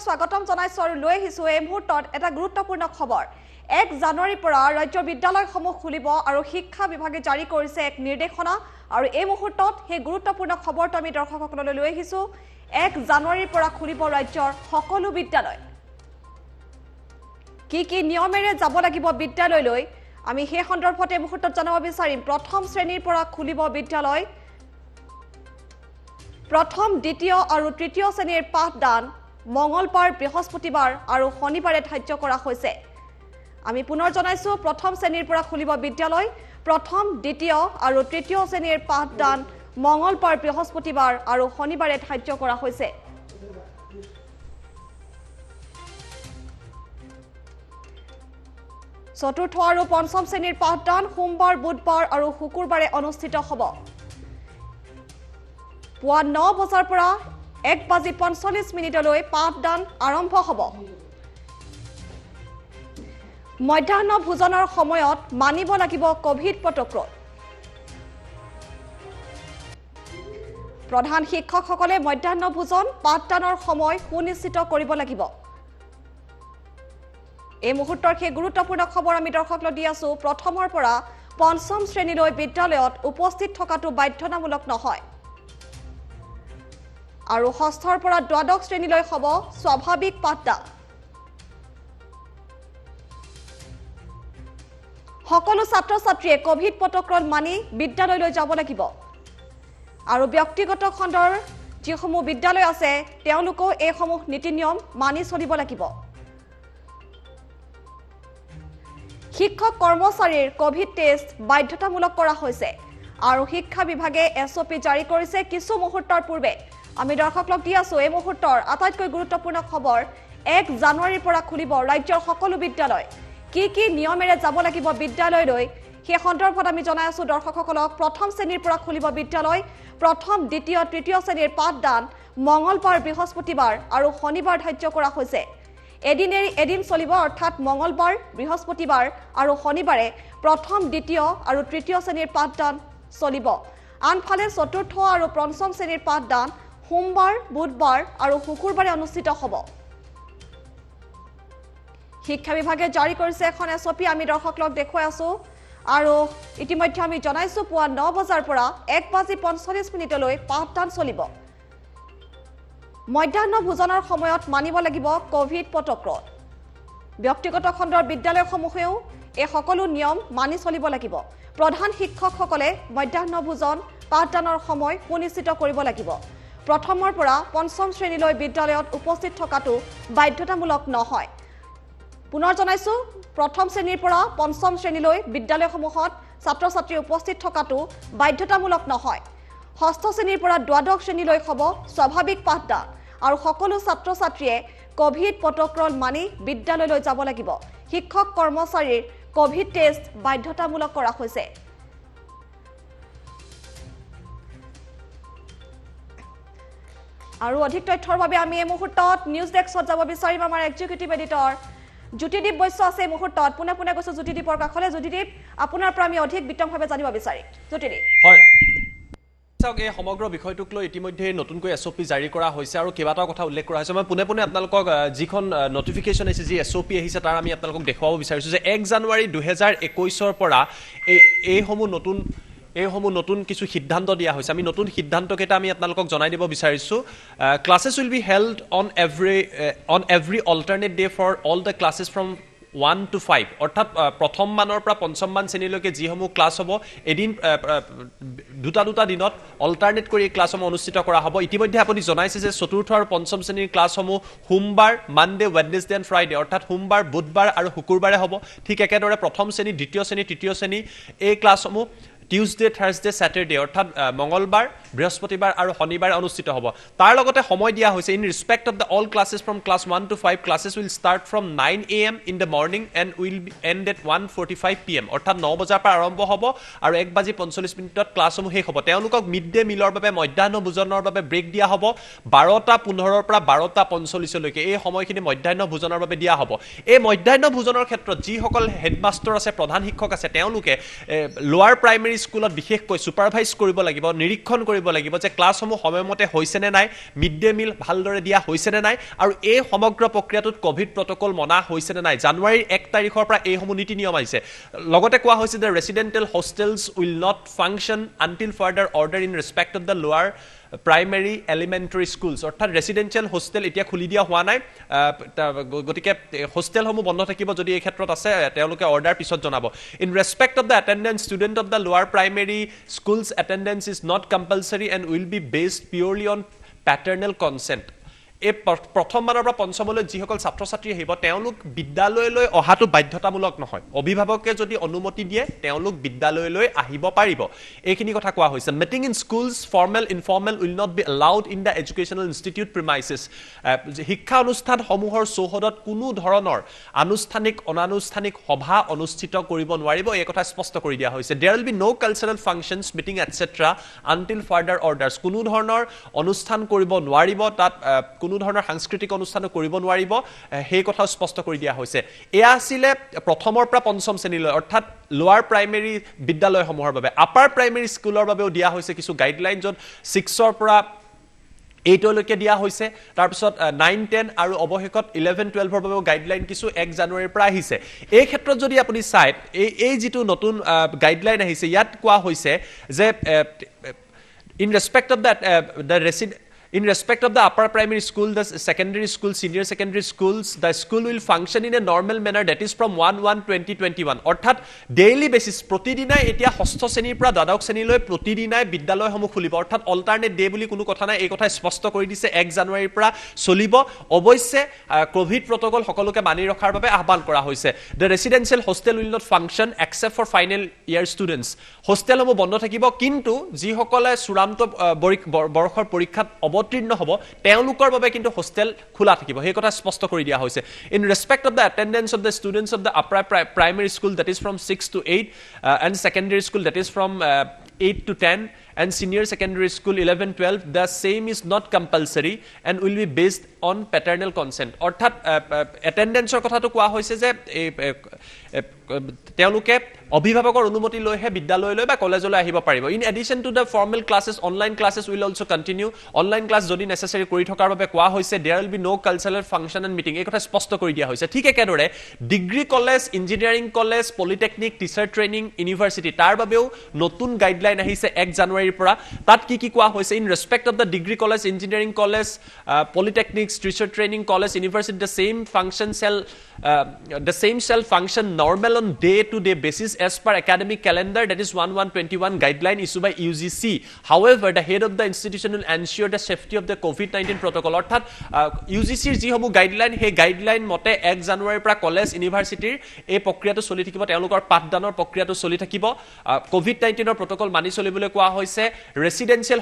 সকলক স্বাগতম জনাইছো আৰু লৈ আহিছো এই মুহূৰ্তত এটা গুৰুত্বপূৰ্ণ খবৰ 1 জানুৱাৰীৰ পৰা ৰাজ্যৰ বিদ্যালয়সমূহ খুলিব আৰু শিক্ষা বিভাগে জাৰি কৰিছে এক নিৰ্দেশনা আৰু এই মুহূৰ্তত সেই গুৰুত্বপূৰ্ণ খবৰটো আমি দৰ্শকসকললৈ লৈ আহিছো 1 জানুৱাৰীৰ পৰা খুলিব ৰাজ্যৰ সকলো বিদ্যালয় কি নিয়মেৰে যাব লাগিব বিদ্যালয়লৈ আমি সেই সন্দৰ্ভত এই মুহূৰ্তত জানিব বিচাৰিম প্ৰথম শ্ৰেণীৰ পৰা খুলিব বিদ্যালয় প্ৰথম দ্বিতীয় আৰু তৃতীয় শ্ৰেণীৰ পাঠদান মঙ্গলবাৰ বৃহস্পতিবাৰ আৰু শনিবাৰে ধাৰ্য কৰা হৈছে আমি পুনৰ জনাইছো প্ৰথম শ্ৰেণীৰ পৰা খুলিব বিদ্যালয় প্ৰথম দ্বিতীয় আৰু তৃতীয় শ্ৰেণীৰ পাঠদান মঙ্গলবাৰ বৃহস্পতিবাৰ আৰু শনিবাৰে ধাৰ্য কৰা হৈছে চতুৰ্থ আৰু পঞ্চম শ্ৰেণীৰ পাঠদান সোমবাৰ বুধবাৰ আৰু শুকুৰবাৰে অনুষ্ঠিত হ'ব পুৱা 9 বজাৰ পৰা 1:45 পাঠদান আৰম্ভ হ'ব মধ্যাহ্ন ভোজনৰ সময়ত মানিব লাগিব কোভিড প্ৰটকল প্ৰধান শিক্ষকসকলে মধ্যাহ্ন ভোজন পাঠদানৰ সময় সুনিশ্চিত কৰিব লাগিব এই মুহূৰ্তৰ সেই গুৰুত্বপূৰ্ণ খবৰ আমি দৰ্শকলৈ দি আছো প্ৰথমৰ পৰা পঞ্চম শ্ৰেণীলৈ বিদ্যালয়ত উপস্থিত থকাটো বাধ্যতামূলক নহয় আৰু ষষ্ঠৰ পৰা দ্বাদশ শ্ৰেণীলৈ হ'ব স্বাভাৱিক পাঠদান সকলো ছাত্ৰ ছাত্ৰীয়ে কোভিড প্ৰটকল মানি বিদ্যালয়লৈ যাব লাগিব আৰু ব্যক্তিগত খণ্ডৰ যিসমূহ বিদ্যালয় আছে তেওঁলোকো এই সমূহ নীতি নিয়ম মানি চলিব লাগিব শিক্ষক কৰ্মচাৰীৰ কোভিড টেষ্ট বাধ্যতামূলক কৰা হৈছে আৰু শিক্ষা বিভাগে এছঅপি জাৰি কৰিছে কিছু মুহূৰ্তৰ পূৰ্বে আমি দৰ্শকক দি আছো এই মুহূৰ্তৰ আটাইতকৈ গুৰুত্বপূৰ্ণ খবৰ 1 জানুৱাৰীৰ পৰা খুলিব ৰাজ্যৰ সকলো বিদ্যালয় কি নিয়মেৰে যাব লাগিব বিদ্যালয়লৈ সেই সন্দৰ্ভত আমি জনাই আছো দৰ্শকসকলক প্ৰথম শ্ৰেণীৰ পৰা খুলিব বিদ্যালয় প্ৰথম দ্বিতীয় তৃতীয় শ্ৰেণীৰ পাঠদান মঙ্গলবাৰ বৃহস্পতিবাৰ আৰু শনিবাৰ ধাৰ্য কৰা হৈছে এদিন চলিব অৰ্থাৎ মঙ্গলবাৰ বৃহস্পতিবাৰ আৰু শনিবাৰে প্ৰথম দ্বিতীয় আৰু তৃতীয় শ্ৰেণীৰ পাঠদান চলিব আনফালে চতুৰ্থ আৰু পঞ্চম শ্ৰেণীৰ পাঠদান সোমবাৰ বুধবাৰ আৰু শুকুৰবাৰে অনুষ্ঠিত হ'ব শিক্ষা বিভাগে জাৰি কৰিছে এখন এছঅপি আমি দৰ্শকক দেখুৱাই আছো আৰু ইতিমধ্যে আমি জনাইছো পুৱা 9 বজাৰ পৰা 1:45 পাঠদান চলিব মধ্যাহ্ন ভোজনৰ সময়ত মানিব লাগিব কোভিড প্ৰটকল ব্যক্তিগত খণ্ডৰ বিদ্যালয়সমূহেও এই সকলো নিয়ম মানি চলিব লাগিব প্ৰধান শিক্ষকসকলে মধ্যাহ্ন ভোজন পাঠদানৰ সময় সুনিশ্চিত কৰিব লাগিব প্ৰথমৰ পৰা পঞ্চম শ্ৰেণীলৈ বিদ্যালয়ত উপস্থিত থকাটো বাধ্যতামূলক নহয় পুনৰ জনাইছো প্ৰথম শ্ৰেণীৰ পৰা পঞ্চম শ্ৰেণীলৈ বিদ্যালয়সমূহত ছাত্ৰ ছাত্ৰী উপস্থিত থকাটো বাধ্যতামূলক নহয় ষষ্ঠ শ্ৰেণীৰ পৰা দ্বাদশ শ্ৰেণীলৈ হ'ব স্বাভাৱিক পাঠদান আৰু সকলো ছাত্ৰ ছাত্ৰীয়ে কোভিড প্ৰটকল মানি বিদ্যালয়লৈ যাব লাগিব শিক্ষক কৰ্মচাৰীৰ কোভিড টেষ্ট বাধ্যতামূলক কৰা হৈছে আৰু অধিক তথ্যৰ বাবে আমি এই মুহূৰ্তত নিউজ ডেস্কত যাব বিচাৰিম আমাৰ এক্সিকিউটিভ এডিটৰ জ্যোতিদীপ বৈশ্য আছে এই মুহূৰ্তত পুনে গৈছো জ্যোতিদীপৰ কাষলৈ জ্যোতিদীপ আপোনাৰ পৰা আমি অধিক বিতংভাৱে জানিব বিচাৰিম জ্যোতিদীপ হয় এই সমগ্ৰ বিষয়টোক লৈ ইতিমধ্যে নতুনকৈ এছঅপি জাৰি কৰা হৈছে আৰু কেইবাটাও কথা উল্লেখ কৰা হৈছে মই পুনে আপোনালোকক যিখন নটিফিকেশ্যন আহিছে যি এছঅপি আহিছে তাৰ আমি আপোনালোকক দেখুৱাব বিচাৰিছোঁ যে 1 জানুৱাৰী 2021 পৰা এইসমূহ নতুন কিছু সিদ্ধান্ত দিয়া হৈছে আমি নতুন সিদ্ধান্তকেইটা আমি আপোনালোকক জনাই দিব বিচাৰিছোঁ classes will be held on every alternate day for all the classes from 1 to 5 অৰ্থাৎ প্ৰথম মানৰ পৰা পঞ্চম মান শ্ৰেণীলৈকে যিসমূহ ক্লাছ হ'ব এদিন দুটা দিনত অল্টাৰনেট কৰি এই ক্লাছসমূহ অনুষ্ঠিত কৰা হ'ব ইতিমধ্যে আপুনি জনাইছে যে চতুৰ্থ আৰু পঞ্চম শ্ৰেণীৰ ক্লাছসমূহ সোমবাৰ মানডে ৱেডনেছডে এণ্ড ফ্ৰাইডে অৰ্থাৎ সোমবাৰ বুধবাৰ আৰু শুকুৰবাৰে হ'ব ঠিক একেদৰে প্ৰথম শ্ৰেণী দ্বিতীয় শ্ৰেণী তৃতীয় শ্ৰেণী এই ক্লাছসমূহ টিউজডে থাৰ্সডে স্যাটাৰডে অৰ্থাৎ মঙ্গলবাৰ বৃহস্পতিবাৰ আৰু শনিবাৰে অনুষ্ঠিত হ'ব তাৰ লগতে সময় দিয়া হৈছে in respect of the all classes from class 1 to 5 classes will start from 9 AM in the morning and will end at 1:45 PM অৰ্থাৎ 9 বজাৰ পৰা আৰম্ভ হ'ব আৰু 1:45 ক্লাছসমূহ শেষ হ'ব তেওঁলোকক মিড ডে মিলৰ বাবে মধ্যাহ্ন ভোজনৰ বাবে ব্ৰেক দিয়া হ'ব 12:15 পৰা 12:45 লৈকে এই সময়খিনি মধ্যাহ্ন ভোজনৰ বাবে দিয়া হ'ব এই মধ্যাহ্ন ভোজনৰ ক্ষেত্ৰত যিসকল হেডমাষ্টাৰ আছে প্ৰধান শিক্ষক আছে তেওঁলোকে লোৱাৰ প্ৰাইমেৰী স্কুলত বিশেষকৈ সুপাৰভাইজ কৰিব লাগিব নিৰীক্ষণ কৰিব লাগিব যে ক্লাছসমূহ সময়মতে হৈছে নে নাই মিড ডে মিল ভালদৰে দিয়া হৈছে নে নাই আৰু এই সমগ্ৰ প্ৰক্ৰিয়াটোত কোভিড প্ৰটকল মনা হৈছে নে নাই জানুৱাৰীৰ 1 তাৰিখৰ পৰা এইসমূহ নীতি নিয়ম আহিছে লগতে কোৱা হৈছে যে residential hostels will not function until further order in respect of the lower primary elementary schools অৰ্থাৎ ৰেসিডেন্সিয়েল হোষ্টেল এতিয়া খুলি দিয়া হোৱা নাই গতিকে হোষ্টেলসমূহ বন্ধ থাকিব যদি এই ক্ষেত্ৰত আছে তেওঁলোকে অৰ্ডাৰ পিছত জনাব in respect of the attendance student of the lower primary schools attendance is not compulsory and will be based purely on paternal consent এই প্ৰথম মানৰ পৰা পঞ্চমলৈ যিসকল ছাত্ৰ ছাত্ৰী আহিব তেওঁলোক বিদ্যালয়লৈ অহাটো বাধ্যতামূলক নহয় অভিভাৱকে যদি অনুমতি দিয়ে তেওঁলোক বিদ্যালয়লৈ আহিব পাৰিব এইখিনি কথা কোৱা হৈছে meeting in schools formal informal will not be allowed in the educational institute premises শিক্ষা অনুষ্ঠানসমূহৰ চৌহদত কোনো ধৰণৰ আনুষ্ঠানিক অনানুষ্ঠানিক সভা অনুষ্ঠিত কৰিব নোৱাৰিব এই কথা স্পষ্ট কৰি দিয়া হৈছে there will be no cultural functions meeting etcetera until further orders কোনো ধৰণৰ অনুষ্ঠান কৰিব নোৱাৰিব তাত কোনো ধৰণৰ সাংস্কৃতিক অনুষ্ঠান কৰিব নোৱাৰিব সেই কথা স্পষ্ট কৰি দিয়া হৈছে এয়া আছিল প্ৰথমৰ পৰা পঞ্চম শ্ৰেণীলৈ অৰ্থাৎ লোৱাৰ প্ৰাইমেৰী বিদ্যালয়সমূহৰ বাবে আপাৰ প্ৰাইমেৰী স্কুলৰ বাবেও দিয়া হৈছে কিছু গাইডলাইন য'ত 6ৰ পৰা 8লৈকে দিয়া হৈছে তাৰ পিছত 9 10 আৰু অৱশেষত 11 12ৰ বাবেও গাইডলাইন কিছু 1 জানুৱাৰীৰ পৰা আহিছে এই ক্ষেত্ৰত যদি আপুনি চাই এই যিটো নতুন গাইডলাইন আহিছে ইয়াত কোৱা হৈছে যে in respect of the In respect of the upper primary school, the secondary school, senior secondary schools, the school will function in a normal manner that is from 1/1/2021. অৰ্থাৎ ডেইলি বেসিস প্ৰতিদিনাই এতিয়া ষষ্ঠ শ্ৰেণীৰ পৰা দ্বাদশ শ্ৰেণীলৈ প্ৰতিদিনাই বিদ্যালয়সমূহ খুলিব অৰ্থাৎ অল্টাৰনেট ডে বুলি কোনো কথা নাই এই কথা স্পষ্ট কৰি দিছে 1 জানুৱাৰীৰ পৰা চলিব অৱশ্যে কোভিড প্ৰটকল সকলোকে মানি ৰখাৰ বাবে আহ্বান কৰা হৈছে the residential hostel will not function except for final year students হোষ্টেলসমূহ বন্ধ থাকিব কিন্তু যিসকলে চূড়ান্ত বৰ্ষৰ পৰীক্ষাত অৱতীৰ্ণ হ'ব তেওঁলোকৰ বাবে কিন্তু হোষ্টেল খোলা থাকিব সেই কথা স্পষ্ট কৰি দিয়া হৈছে in respect of the attendance of the students of the upper primary school that is from 6 to 8 and secondary school that is from 8 to 10 and senior secondary school 11 12 the same is not compulsory and will be based on paternal consent অৰ্থাৎ এটেন্ডেন্সৰ কথাটো কোৱা হৈছে যে তেওঁলোকে অভিভাৱকৰ অনুমতি লৈহে বিদ্যালয়লৈ বা কলেজলৈ আহিব পাৰিব in addition to the formal classes online classes will also continue online class যদি নেসেসাৰি কৰি থকাৰ বাবে কোৱা হৈছে there will be no cultural function and meeting এই কথা স্পষ্ট কৰি দিয়া হৈছে ঠিক একেদৰে degree college engineering college polytechnic teacher training university তাৰ বাবেও নতুন গাইডলাইন আহিছে 1 জানুৱাৰীৰ পৰা তাত কি কোৱা হৈছে in respect of the degree college engineering college polytechnics teacher training college university the same shall function normal on day-to-day basis as per academic calendar that is 1/1/21 guideline issued by UGC. However, the head of the institution will ensure the safety of the COVID-19 protocol. অৰ্থাৎ UGCৰ যিসমূহ guideline সেই guideline মতে 1 জানুৱাৰীৰ পৰা college ইউনিভাৰ্চিটিৰ এই প্ৰক্ৰিয়াটো চলি থাকিব তেওঁলোকৰ পাঠদানৰ প্ৰক্ৰিয়াটো চলি থাকিব COVID-19ৰ প্ৰটকল মানি চলিবলৈ কোৱা হৈছে ৰেসিডেন্সিয়েল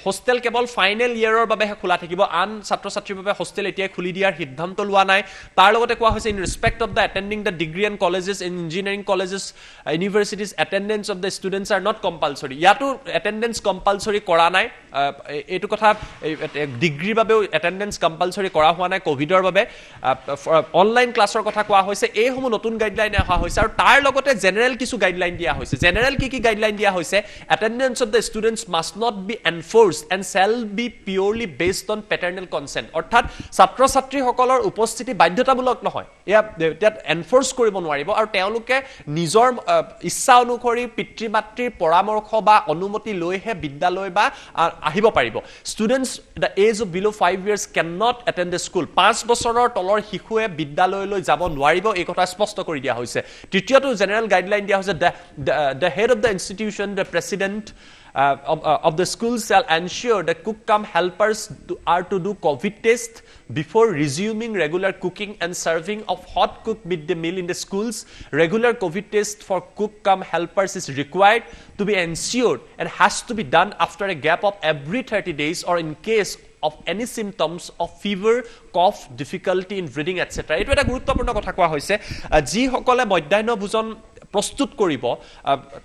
হোষ্টেল কেৱল ফাইনেল ইয়াৰৰ বাবেহে খোলা থাকিব আন ছাত্ৰ ছাত্ৰীৰ বাবে হোষ্টেল এতিয়া খুলি দিয়াৰ সিদ্ধান্ত লোৱা নাই তাৰ লগতে কোৱা হৈছে in respect of the attending the degree and colleges in engineering colleges universities attendance of the students are not compulsory yato attendance compulsory kora nai etu kotha degree babe attendance compulsory kora hua nai covid or babe online class or kotha koa hoise ei homu notun guideline aha hoise aru tar logote general kisu guideline dia hoise general ki guideline dia hoise attendance of the students must not be enforced and shall be purely based on paternal consent orthat ছাত্ৰ ছাত্ৰী সকলৰ উপস্থিতি বাধ্যতামূলক নহয় ইয়াত এনফোৰ্স কৰিব নোৱাৰিব আৰু তেওঁলোকে নিজৰ ইচ্ছা অনুসৰি পিতৃ মাতৃৰ পৰামৰ্শ বা অনুমতি লৈহে বিদ্যালয় বা আহিব পাৰিব ষ্টুডেন্টস দ্য এজ অফ বিলো 5 years cannot attend the school 5 বছৰৰ তলৰ শিশুৱে বিদ্যালয়লৈ যাব নোৱাৰিব এই কথা স্পষ্ট কৰি দিয়া হৈছে তৃতীয়টো জেনাৰেল গাইডলাইন দিয়া হৈছে the head of the institution the president of the school shall ensure that cook cum helpers are to do COVID test before resuming regular cooking and serving of hot cooked midday meal in the schools. Regular COVID test for cook cum helpers is required to be ensured and has to be done after a gap of every 30 days or in case of any symptoms of fever, cough, difficulty in breathing, etc. It was a গুৰুত্বপূৰ্ণ কথা কোৱা হৈছে যি সকলে মধ্যাহ্ন ভোজন প্ৰস্তুত কৰিব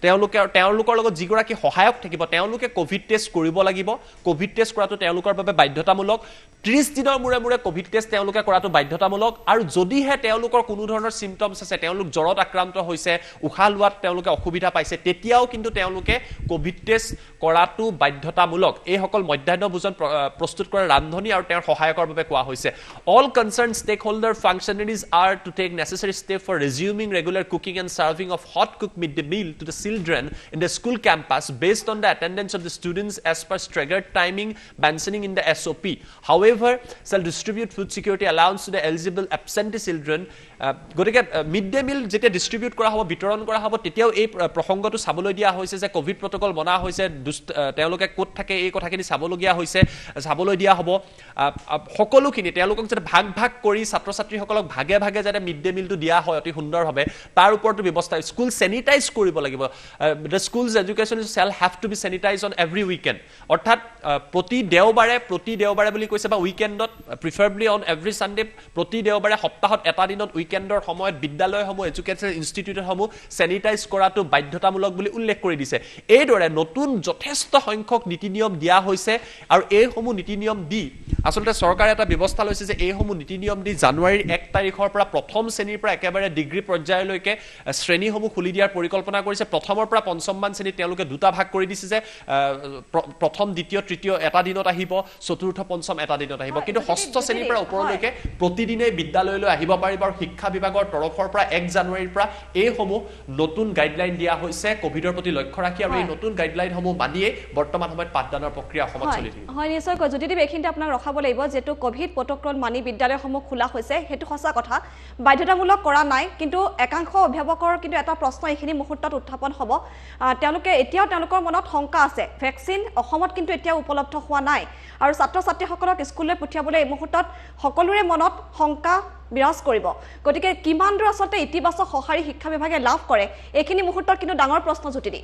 তেওঁলোকৰ লগত যিগৰাকী সহায়ক থাকিব তেওঁলোকে কোভিড টেষ্ট কৰিব লাগিব কোভিড টেষ্ট কৰাটো তেওঁলোকৰ বাবে বাধ্যতামূলক 30 দিনৰ মূৰে মূৰে কোভিড টেষ্ট তেওঁলোকে কৰাটো বাধ্যতামূলক আৰু যদিহে তেওঁলোকৰ কোনো ধৰণৰ সিম্পটমছ আছে তেওঁলোক জ্বৰত আক্ৰান্ত হৈছে উশাহ লোৱাত তেওঁলোকে অসুবিধা পাইছে তেতিয়াও কিন্তু তেওঁলোকে কোভিড টেষ্ট কৰাটো বাধ্যতামূলক এই সকল মধ্যাহ্ন ভোজন প্ৰস্তুত কৰা ৰান্ধনী আৰু তেওঁৰ সহায়কৰ বাবে কোৱা হৈছে all concerned stakeholder functionaries are to take necessary steps for resuming regular cooking and serving of hot cooked midday meal to the children in the school campus based on the attendance of the students as per staggered timing mentioning in the SOP. However, shall distribute food security allowance to the eligible absentee children. গতিকে mid day meal যেতিয়া distribute কৰা হ'ব বিতৰণ কৰা হ'ব তেতিয়াও এই প্ৰসংগটো চাবলৈ দিয়া হৈছে যে কোভিড প্ৰটকল বনা হৈছে তেওঁলোকে ক'ত থাকে এই কথাখিনি চাবলগীয়া হৈছে চাবলৈ দিয়া হ'ব সকলোখিনি তেওঁলোকক যাতে ভাগ ভাগ কৰি ছাত্ৰ ছাত্ৰীসকলক ভাগে ভাগে যাতে মিড ডে মিলটো দিয়া হয় অতি সুন্দৰভাৱে তাৰ ওপৰতো ব্যৱস্থা স্কুল চেনিটাইজ কৰিব লাগিব the schools education shall have to be sanitise on every weekend অৰ্থাৎ প্ৰতি দেওবাৰে বুলি কৈছে বা উইকেণ্ডত প্ৰিফাৰেবলি অন এভৰি ছানডে প্ৰতি দেওবাৰে সপ্তাহত এটা দিনত উইকেণ্ডৰ সময়ত বিদ্যালয়সমূহ এডুকেশ্যন ইনষ্টিটিউটসমূহ চেনিটাইজ কৰাটো বাধ্যতামূলক বুলি উল্লেখ কৰি দিছে এইদৰে নতুন যথেষ্ট সংখ্যক নীতি নিয়ম দিয়া হৈছে আৰু এইসমূহ নীতি নিয়ম দি আসলতে চৰকাৰে এটা ব্যৱস্থা লৈছে যে এইসমূহ নীতি নিয়ম দি জানুৱাৰীৰ 1 তাৰিখৰ পৰা প্ৰথম শ্ৰেণীৰ পৰা একেবাৰে ডিগ্ৰী পৰ্যায়লৈকে শ্ৰেণীসমূহ খুলি দিয়াৰ পৰিকল্পনা কৰিছে প্ৰথমৰ পৰা পঞ্চমমান শ্ৰেণীত তেওঁলোকে দুটা ভাগ কৰি দিছে যে প্ৰথম দ্বিতীয় তৃতীয় এটা দিনত আহিব চতুৰ্থ পঞ্চম এটা দিনত আহিব কিন্তু ষষ্ঠ শ্ৰেণীৰ পৰা ওপৰলৈকে প্ৰতিদিনে বিদ্যালয়লৈ আহিব পাৰিব আৰু শিক্ষা বিভাগৰ তৰফৰ পৰা 1 জানুৱাৰীৰ পৰা এইসমূহ নতুন গাইডলাইন দিয়া হৈছে কোভিডৰ প্ৰতি লক্ষ্য ৰাখি আৰু এই নতুন গাইডলাইনসমূহ মানিয়ে বৰ্তমান সময়ত পাঠদানৰ প্ৰক্ৰিয়া অসমত চলি থাকে হয় নিশ্চয়কৈ যদি এইখিনিতে আপোনাক ৰখাব লাগিব যেটো কোভিড প্ৰটকল মানি বিদ্যালয়সমূহ খোলা হৈছে হেতু সঁচা কথা বাধ্যতামূলক কৰা নাই কিন্তু একাংশ অভিভাৱকৰ কিন্তু এটা প্ৰশ্ন এইখিনি মুহূৰ্তত উত্থাপন হ'ব তেওঁলোকে এতিয়াও তেওঁলোকৰ মনত শংকা আছে ভ্যাকচিন অসমত কিন্তু এতিয়া উপলব্ধ হোৱা নাই আৰু ছাত্ৰ ছাত্ৰীসকলক স্কুললৈ পঠিয়াবলৈ এই মুহূৰ্তত সকলোৰে মনত শংকা বিৰাজ কৰিব গতিকে কিমান দূৰ আচলতে ইতিবাচক সহাৰি শিক্ষা বিভাগে লাভ কৰে এইখিনি মুহূৰ্তত কিন্তু ডাঙৰ প্ৰশ্ন জুটি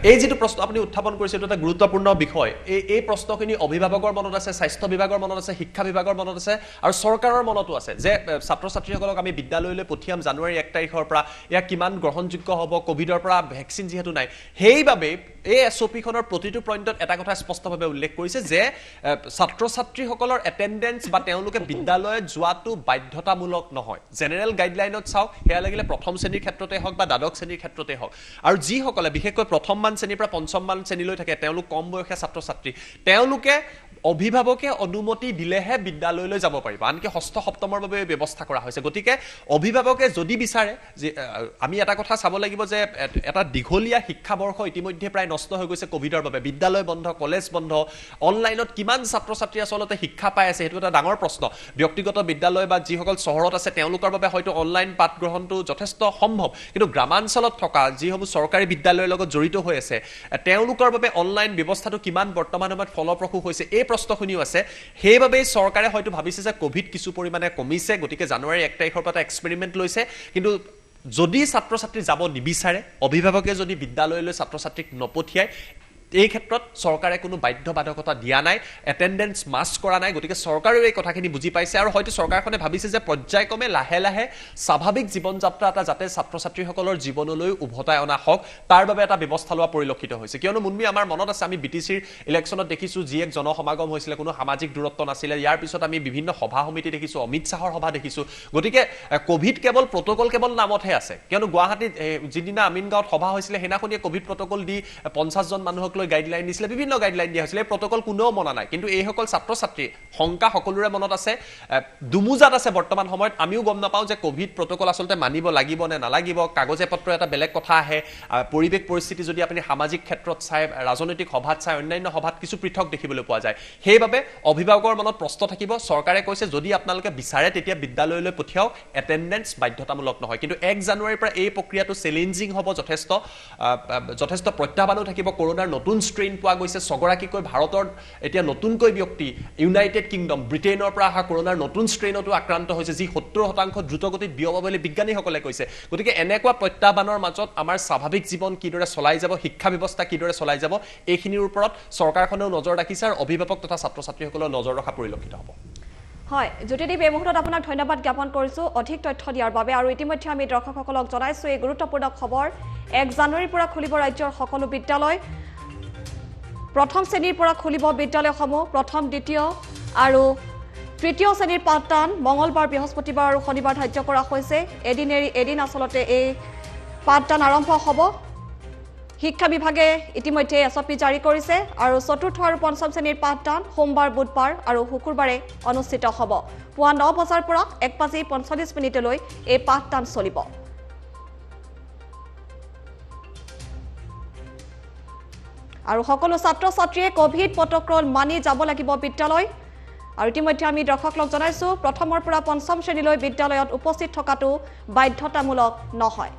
এই যেটো প্ৰশ্ন আপুনি উত্থাপন কৰিছে এটা গুৰুত্বপূৰ্ণ বিষয় এই প্ৰশ্নখিনি অভিভাৱকৰ মনত আছে স্বাস্থ্য বিভাগৰ মনত আছে শিক্ষা বিভাগৰ মনত আছে আৰু চৰকাৰৰ মনতো আছে যে ছাত্ৰ ছাত্ৰীসকলক আমি বিদ্যালয়লৈ পঠিয়াম জানুৱাৰী 1 তাৰিখৰ পৰা ইয়া কিমান গ্ৰহণযোগ্য হ'ব কোভিডৰ পৰা ভ্যাকচিন যেহেতু নাই সেইবাবে এই এছঅপিখনৰ প্ৰতিটো পইণ্টত এটা কথা স্পষ্টভাৱে উল্লেখ কৰিছে যে ছাত্ৰ ছাত্ৰীসকলৰ এটেন্ডেন্স বা তেওঁলোকে বিদ্যালয়ত যোৱাটো বাধ্যতামূলক নহয় জেনেৰেল গাইডলাইনত চাওক হেয়া লাগিলে প্ৰথম শ্ৰেণীৰ ক্ষেত্ৰতে হওক বা দ্বাদশ শ্ৰেণীৰ ক্ষেত্ৰতে হওক আৰু যিসকলে বিশেষকৈ প্ৰথমমান শ্ৰেণীৰ পৰা পঞ্চমমান শ্ৰেণীলৈ থাকে তেওঁলোক কম বয়সীয়া ছাত্ৰ ছাত্ৰী তেওঁলোকে অভিভাৱকে অনুমতি দিলেহে বিদ্যালয়লৈ যাব পাৰিব আনকি ষষ্ঠ সপ্তমৰ বাবে ব্যৱস্থা কৰা হৈছে গতিকে অভিভাৱকে যদি বিচাৰে যে আমি এটা কথা চাব লাগিব যে এটা দীঘলীয়া শিক্ষাবৰ্ষ ইতিমধ্যে প্ৰায় নষ্ট হৈ গৈছে কোভিডৰ বাবে বিদ্যালয় বন্ধ কলেজ বন্ধ অনলাইনত কিমান ছাত্ৰ ছাত্ৰী আসলতে শিক্ষা পাই আছে হেতু এটা ডাঙৰ প্ৰশ্ন ব্যক্তিগত বিদ্যালয় বা যিসকল চহৰত আছে তেওঁলোকৰ বাবে হয়তো অনলাইন পাঠ গ্ৰহণটো যথেষ্ট সম্ভৱ কিন্তু গ্ৰামাঞ্চলত থকা যিসমূহ চৰকাৰী বিদ্যালয়ৰ লগত জড়িত হৈ আছে তেওঁলোকৰ বাবে অনলাইন ব্যৱস্থাটো কিমান বৰ্তমান সময়ত ফলপ্ৰসূ হৈছে এই প্ৰশ্নখিনিও আছে সেইবাবে চৰকাৰে হয়তো ভাবিছে যে কোভিড কিছু পৰিমাণে কমিছে গতিকে জানুৱাৰী 1 তাৰিখৰ পৰা এক্সপেৰিমেন্ট লৈছে কিন্তু যদি ছাত্ৰ ছাত্ৰী যাব নিবিচাৰে অভিভাৱকে যদি বিদ্যালয়লৈ ছাত্ৰ ছাত্ৰীক নপঠিয়ায় এই ক্ষেত্ৰত চৰকাৰে কোনো বাধ্যবাধকতা দিয়া নাই এটেন্ডেন্স মাস্ক কৰা নাই গতিকে চৰকাৰেও এই কথাখিনি বুজি পাইছে আৰু হয়তো চৰকাৰখনে ভাবিছে যে পৰ্যায়ক্ৰমে লাহে লাহে স্বাভাৱিক জীৱন যাত্ৰা এটা যাতে ছাত্ৰ ছাত্ৰীসকলৰ জীৱনলৈ উভতাই অনা হওক তাৰ বাবে এটা ব্যৱস্থা লোৱা পৰিলক্ষিত হৈছে কিয়নো মুনমি আমাৰ মনত আছে আমি বিটিচিৰ ইলেকশ্যনত দেখিছো যি এক জনসমাগম হৈছিল কোনো সামাজিক দূৰত্ব নাছিল ইয়াৰ পিছত আমি বিভিন্ন সভা সমিতি দেখিছো অমিত শাহৰ সভা দেখিছো গতিকে কোভিড কেৱল প্ৰটকল কেৱল নামতহে আছে কিয়নো গুৱাহাটীত যিদিনা আমিনগাঁৱত সভা হৈছিল হেনাখনিয়ে কোভিড প্ৰটকল দি 50 জন মানুহক গাইডলাইন দিছিলে বিভিন্ন গাইডলাইন দিয়া হৈছিল এই প্ৰটকল কোনেও মনা নাই কিন্তু এই সকল ছাত্ৰ ছাত্ৰী শংকা সকলোৰে মনত আছে দুমুজাত আছে বৰ্তমান সময়ত আমিও গম নাপাও যে কোভিড প্ৰটকল আসলতে মানিব লাগিব নে নালাগিব কাগজে পত্ৰ এটা বেলেগ কথা আহে পৰিবেশ পৰিস্থিতি যদি আপুনি সামাজিক ক্ষেত্ৰত চাই ৰাজনৈতিক সভাত চাই অন্যান্য সভাত কিছু পৃথক দেখিবলৈ পোৱা যায় সেইবাবে অভিভাৱকৰ মনত প্ৰশ্ন থাকিব চৰকাৰে কৈছে যদি আপোনালোকে বিচাৰে তেতিয়া বিদ্যালয়লৈ পঠিয়াওক এটেন্ডেন্স বাধ্যতামূলক নহয় কিন্তু 1 জানুৱাৰীৰ পৰা এই প্ৰক্ৰিয়াটো চ্যালেঞ্জিং হ'ব যথেষ্ট প্ৰত্যাহ্বানো থাকিব কৰোনাৰ নতুন ষ্ট্ৰেইন পোৱা গৈছে 6গৰাকীকৈ ভাৰতৰ এতিয়া নতুনকৈ ব্যক্তি ইউনাইটেড কিংডম ব্ৰিটেইনৰ পৰা অহা কৰোনাৰ নতুন ষ্ট্ৰেইনতো আক্ৰান্ত হৈছে যি 70% দ্ৰুতগতিত বিয়পাব বুলি বিজ্ঞানীসকলে কৈছে গতিকে এনেকুৱা প্ৰত্যাহ্বানৰ মাজত আমাৰ স্বাভাৱিক জীৱন কিদৰে চলাই যাব শিক্ষা ব্যৱস্থা কিদৰে চলাই যাব এইখিনিৰ ওপৰত চৰকাৰখনেও নজৰ ৰাখিছে আৰু অভিভাৱক তথা ছাত্ৰ ছাত্ৰীসকলেও নজৰ ৰখা পৰিলক্ষিত হ'ব হয় জ্যোতিদীপ এই মুহূৰ্তত আপোনাক ধন্যবাদ জ্ঞাপন কৰিছোঁ অধিক তথ্য দিয়াৰ বাবে আৰু ইতিমধ্যে আমি দৰ্শকসকলক জনাইছোঁ এই গুৰুত্বপূৰ্ণ খবৰ 1 জানুৱাৰীৰ পৰা খুলিব ৰাজ্যৰ সকলো বিদ্যালয় প্ৰথম শ্ৰেণীৰ পৰা খুলিব বিদ্যালয়সমূহ প্ৰথম দ্বিতীয় আৰু তৃতীয় শ্ৰেণীৰ পাঠদান মঙলবাৰ বৃহস্পতিবাৰ আৰু শনিবাৰ ধাৰ্য কৰা হৈছে এদিন এৰি এদিন আচলতে এই পাঠদান আৰম্ভ হ'ব শিক্ষা বিভাগে ইতিমধ্যে এছঅপি জাৰি কৰিছে আৰু চতুৰ্থ আৰু পঞ্চম শ্ৰেণীৰ পাঠদান সোমবাৰ বুধবাৰ আৰু শুকুৰবাৰে অনুষ্ঠিত হ'ব পুৱা 9 বজাৰ পৰা 1:45 এই পাঠদান চলিব আৰু সকলো ছাত্ৰ ছাত্ৰীয়ে কোভিড প্ৰটকল মানি যাব লাগিব বিদ্যালয় আৰু ইতিমধ্যে আমি দৰ্শকক জনাইছোঁ প্ৰথমৰ পৰা পঞ্চম শ্ৰেণীলৈ বিদ্যালয়ত উপস্থিত থকাটো বাধ্যতামূলক নহয়